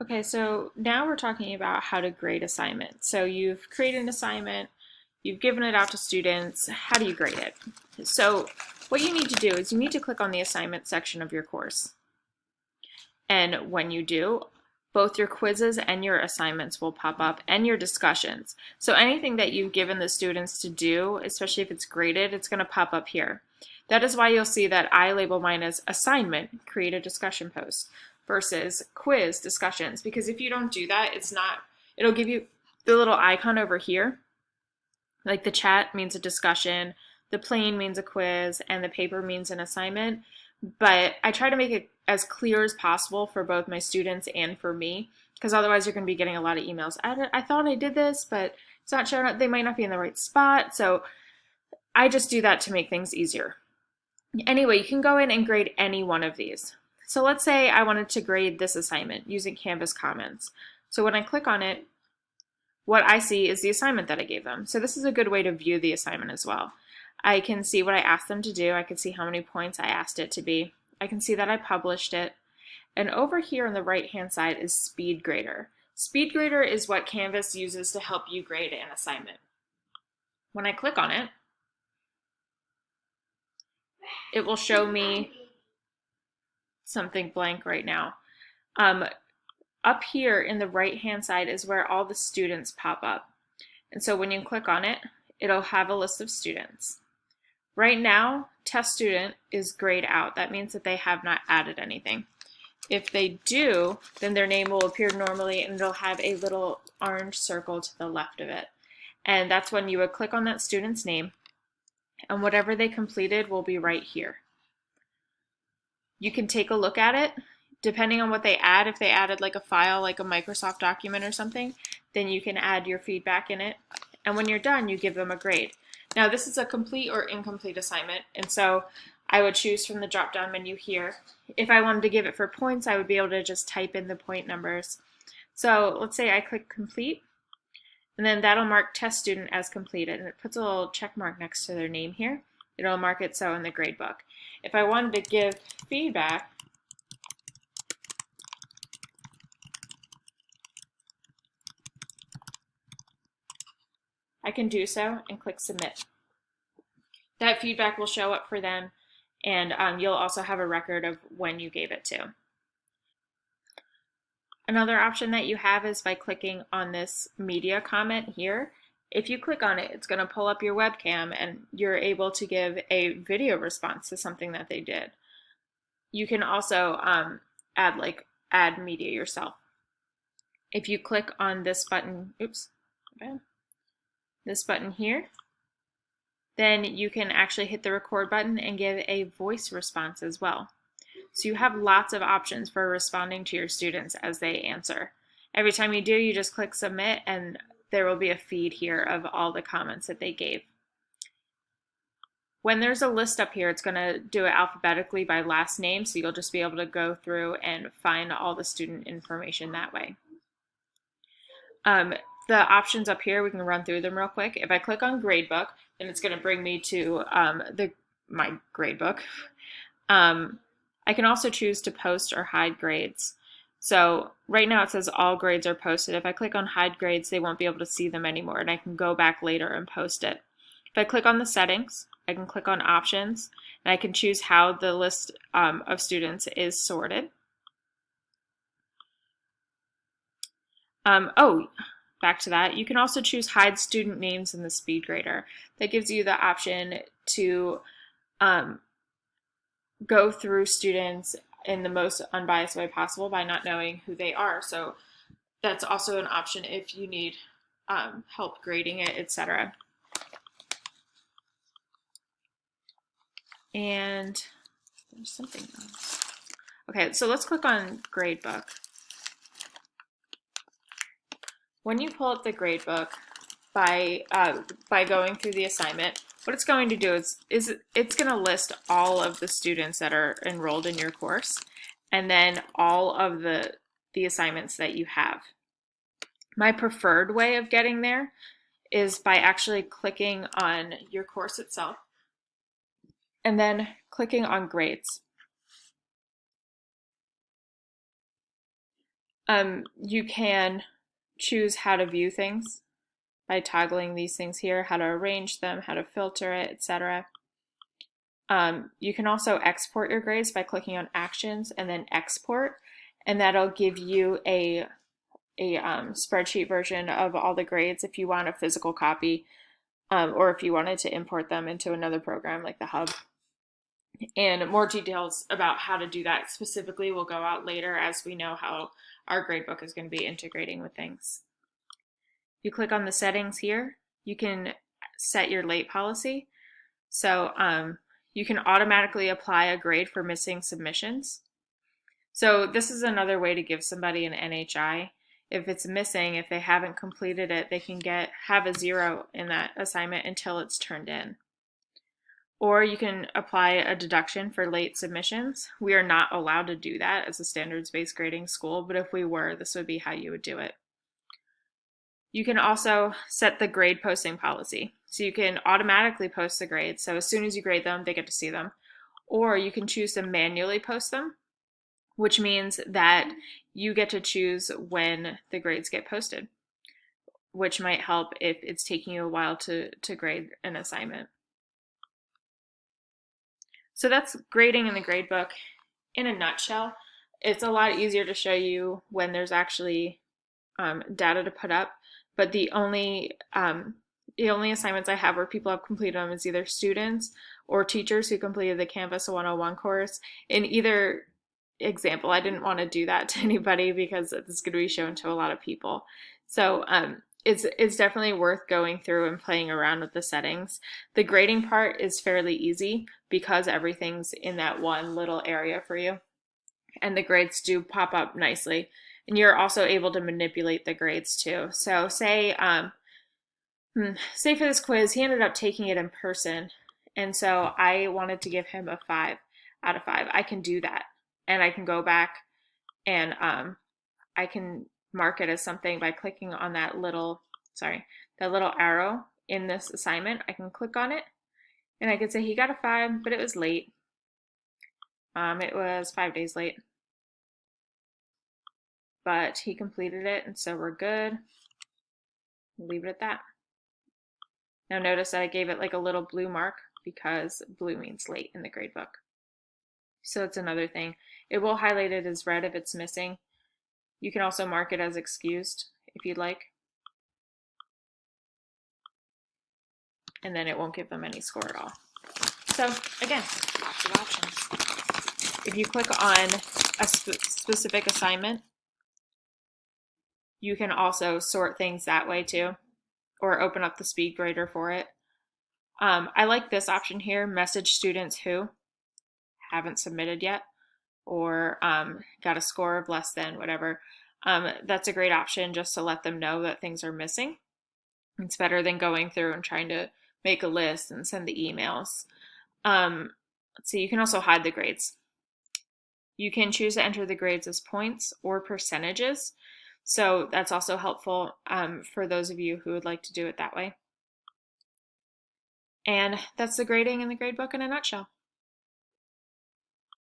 Okay, so now we're talking about how to grade assignments. So you've created an assignment, you've given it out to students. How do you grade it? So what you need to do is you need to click on the assignment section of your course. And when you do, both your quizzes and your assignments will pop up and your discussions. So anything that you've given the students to do, especially if it's graded, it's going to pop up here. That is why you'll see that I label mine as assignment, create a discussion post, versus quiz discussions. Because if you don't do that, it'll give you the little icon over here. Like the chat means a discussion, the plane means a quiz, and the paper means an assignment. But I try to make it as clear as possible for both my students and for me, because otherwise you're going to be getting a lot of emails. I thought I did this, but it's not showing up. They might not be in the right spot. So I just do that to make things easier. Anyway, you can go in and grade any one of these. So let's say I wanted to grade this assignment using Canvas Commons. So when I click on it, what I see is the assignment that I gave them. So this is a good way to view the assignment as well. I can see what I asked them to do. I can see how many points I asked it to be. I can see that I published it. And over here on the right-hand side is Speed Grader. Speed Grader is what Canvas uses to help you grade an assignment. When I click on it, it will show me something blank right now. Up here in the right-hand side is where all the students pop up. And so when you click on it, it'll have a list of students. Right now, test student is grayed out. That means that they have not added anything. If they do, then their name will appear normally and it'll have a little orange circle to the left of it. And that's when you would click on that student's name, and whatever they completed will be right here. You can take a look at it. Depending on what they add, if they added like a file, like a Microsoft document or something, then you can add your feedback in it. And when you're done, you give them a grade. Now this is a complete or incomplete assignment, and so I would choose from the drop-down menu here. If I wanted to give it for points, I would be able to just type in the point numbers. So let's say I click complete, and then that'll mark test student as completed, and it puts a little check mark next to their name here. It'll mark it so in the gradebook. If I wanted to give feedback, I can do so and click submit. That feedback will show up for them, and you'll also have a record of when you gave it to. Another option that you have is by clicking on this media comment here. If you click on it, it's going to pull up your webcam and you're able to give a video response to something that they did. You can also add media yourself. If you click on this button, this button here, then you can actually hit the record button and give a voice response as well. So you have lots of options for responding to your students as they answer. Every time you do, you just click submit and there will be a feed here of all the comments that they gave. When there's a list up here, it's going to do it alphabetically by last name, so you'll just be able to go through and find all the student information that way. The options up here, we can run through them real quick. If I click on Gradebook, then it's going to bring me to my gradebook. I can also choose to post or hide grades. So right now it says all grades are posted. If I click on hide grades, they won't be able to see them anymore, and I can go back later and post it. If I click on the settings, I can click on options, and I can choose how the list of students is sorted. Back to that, you can also choose hide student names in the speed grader. That gives you the option to go through students in the most unbiased way possible by not knowing who they are. So that's also an option if you need help grading it, etc. And there's something else. Okay, so let's click on Gradebook. When you pull up the gradebook by going through the assignment, what it's going to do is it's going to list all of the students that are enrolled in your course, and then all of the assignments that you have. My preferred way of getting there is by actually clicking on your course itself and then clicking on grades. You can choose how to view things by toggling these things here, how to arrange them, how to filter it, etc. You can also export your grades by clicking on Actions and then Export, and that'll give you a spreadsheet version of all the grades if you want a physical copy, or if you wanted to import them into another program like the Hub. And more details about how to do that specifically will go out later as we know how our gradebook is going to be integrating with things. You click on the settings here, you can set your late policy. So you can automatically apply a grade for missing submissions. So this is another way to give somebody an NHI. If it's missing, if they haven't completed it, they can have a 0 in that assignment until it's turned in. Or you can apply a deduction for late submissions. We are not allowed to do that as a standards-based grading school, but if we were, this would be how you would do it. You can also set the grade posting policy. So you can automatically post the grades. So as soon as you grade them, they get to see them. Or you can choose to manually post them, which means that you get to choose when the grades get posted, which might help if it's taking you a while to grade an assignment. So that's grading in the gradebook in a nutshell. It's a lot easier to show you when there's actually data to put up, but the only assignments I have where people have completed them is either students or teachers who completed the Canvas 101 course. In either example, I didn't want to do that to anybody because it's going to be shown to a lot of people. So it's definitely worth going through and playing around with the settings. The grading part is fairly easy because everything's in that one little area for you. And the grades do pop up nicely. And you're also able to manipulate the grades too. So say for this quiz, he ended up taking it in person. And so I wanted to give him a 5 out of 5. I can do that. And I can go back and I can mark it as something by clicking on that little arrow in this assignment. I can click on it and I could say he got a 5, but it was late. It was 5 days late. But he completed it, and so we're good. We'll leave it at that. Now notice that I gave it like a little blue mark because blue means late in the gradebook. So it's another thing. It will highlight it as red if it's missing. You can also mark it as excused if you'd like. And then it won't give them any score at all. So again, lots of options. If you click on a specific assignment, you can also sort things that way too, or open up the speed grader for it. I like this option here, message students who haven't submitted yet or got a score of less than whatever. That's a great option just to let them know that things are missing. It's better than going through and trying to make a list and send the emails. Let's see, you can also hide the grades. You can choose to enter the grades as points or percentages. So that's also helpful for those of you who would like to do it that way. And that's the grading in the gradebook in a nutshell.